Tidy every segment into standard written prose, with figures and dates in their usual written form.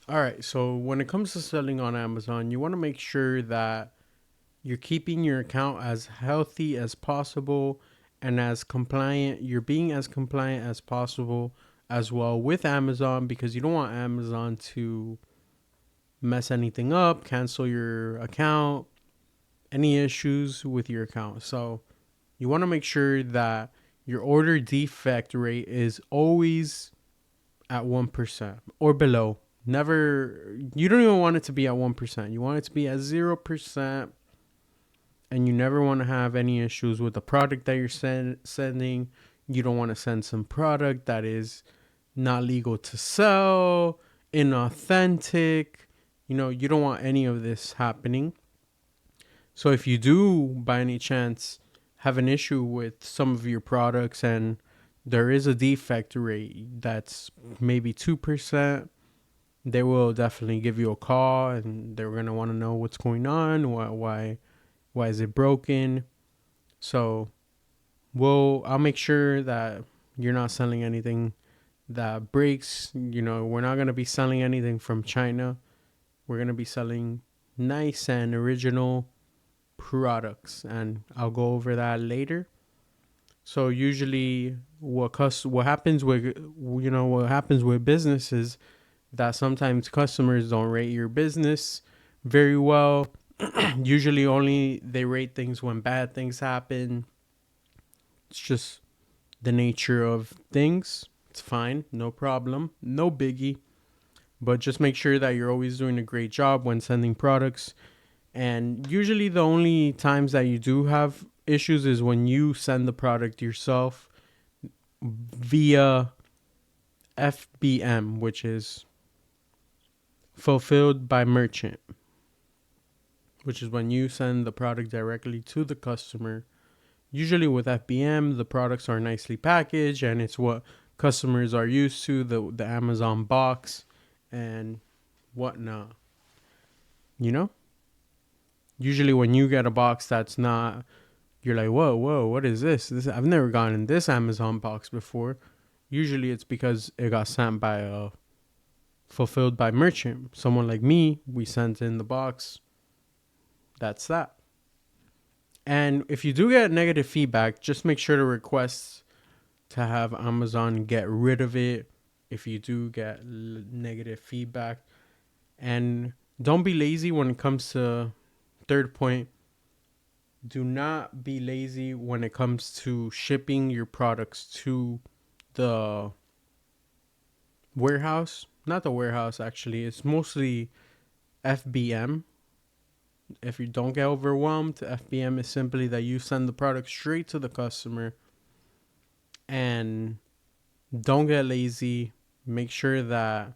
All right. So when it comes to selling on Amazon, you want to make sure that you're keeping your account as healthy as possible and as compliant. You're being as compliant as possible as well with Amazon because you don't want Amazon to mess anything up, cancel your account, any issues with your account. So you want to make sure that your order defect rate is always at 1% or below. Never, you don't even want it to be at 1%. You want it to be at 0%, and you never want to have any issues with the product that you're sending. You don't want to send some product that is not legal to sell, inauthentic. You don't want any of this happening. So if you do, by any chance, have an issue with some of your products and there is a defect rate that's maybe 2%, they will definitely give you a call and they're going to want to know what's going on, why is it broken. So I'll make sure that you're not selling anything that breaks. We're not going to be selling anything from China. We're going to be selling nice and original products, and I'll go over that later. So usually what happens with businesses that sometimes customers don't rate your business very well. Usually only they rate things when bad things happen. It's just the nature of things. It's fine, no problem, no biggie. But just make sure that you're always doing a great job when sending products. And usually the only times that you do have issues is when you send the product yourself via FBM, which is fulfilled by merchant, which is when you send the product directly to the customer. Usually with FBM, the products are nicely packaged and it's what customers are used to, the Amazon box and whatnot. You know? Usually when you get a box that's not, you're like, whoa, what is this? I've never gotten this Amazon box before. Usually it's because it got sent by a fulfilled by merchant. Someone like me, we sent in the box. That's that. And if you do get negative feedback, just make sure to request to have Amazon get rid of it if you do get negative feedback. And don't be lazy when it comes to third point. Do not be lazy when it comes to shipping your products to the warehouse. Not the warehouse, actually. It's mostly FBM. If you don't get overwhelmed, FBM is simply that you send the product straight to the customer and don't get lazy. Make sure that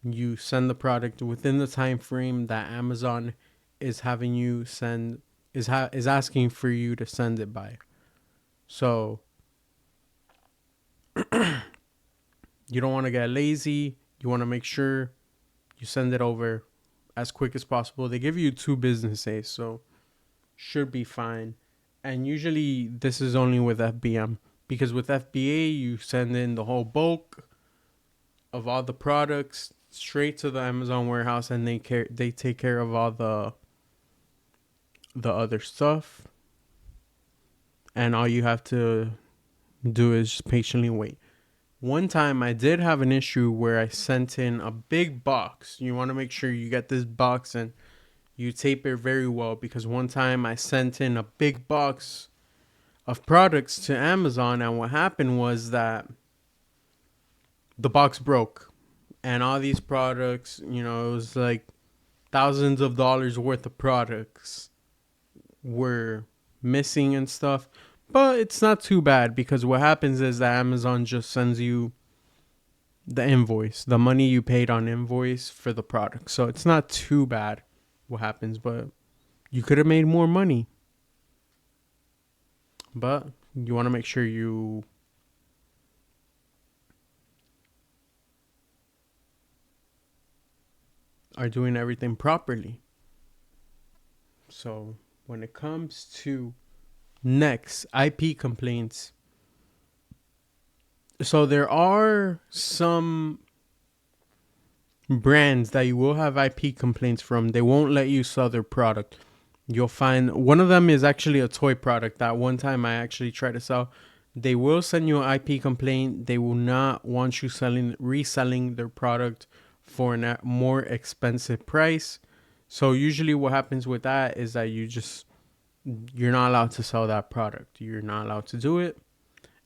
you send the product within the time frame that Amazon is having you send is asking for you to send it by. So you don't want to get lazy. You want to make sure you send it over as quick as possible. They give you 2 business days, so should be fine. And usually this is only with FBM because with FBA you send in the whole bulk of all the products straight to the Amazon warehouse and they take care of all the other stuff, and all you have to do is just patiently wait. One time I did have an issue where I sent in a big box. You want to make sure you get this box and you tape it very well because one time I sent in a big box of products to Amazon, and what happened was that the box broke. And all these products, it was like thousands of dollars worth of products were missing and stuff. But it's not too bad because what happens is that Amazon just sends you the invoice, the money you paid on invoice for the product. So it's not too bad what happens, but you could have made more money. But you want to make sure you are doing everything properly. So when it comes to next IP complaints, so there are some brands that you will have IP complaints from, they won't let you sell their product. You'll find one of them is actually a toy product that one time I actually tried to sell. They will send you an IP complaint. They will not want you reselling their product for a more expensive price. So usually what happens with that is that you're not allowed to sell that product. You're not allowed to do it.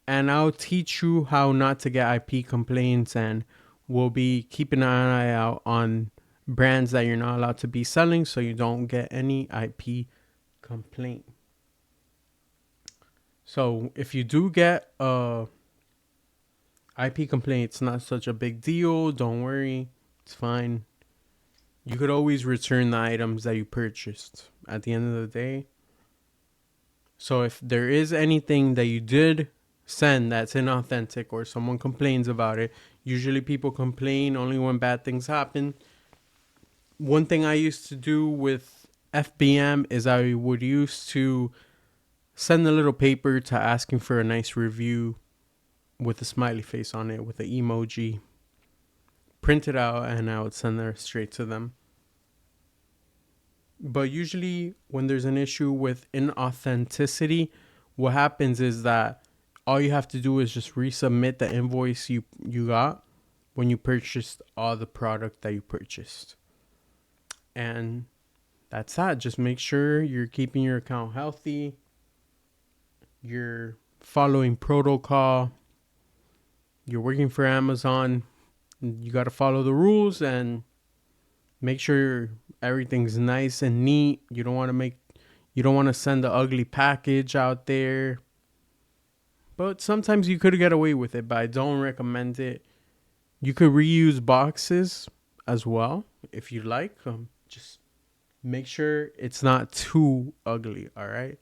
And I'll teach you how not to get IP complaints, and we'll be keeping an eye out on brands that you're not allowed to be selling so you don't get any IP complaint. So if you do get a IP complaint, it's not such a big deal. Don't worry. It's fine. You could always return the items that you purchased at the end of the day. So if there is anything that you did send that's inauthentic or someone complains about it, usually people complain only when bad things happen. One thing I used to do with FBM is I would used to send a little paper to asking for a nice review with a smiley face on it with an emoji, print it out, and I would send it straight to them. But usually when there's an issue with inauthenticity, what happens is that all you have to do is just resubmit the invoice you got when you purchased all the product that you purchased. And that's that. Just make sure you're keeping your account healthy. You're following protocol. You're working for Amazon. You got to follow the rules and make sure everything's nice and neat. You don't want to send the ugly package out there. But sometimes you could get away with it, but I don't recommend it. You could reuse boxes as well if you like. Just make sure it's not too ugly, all right?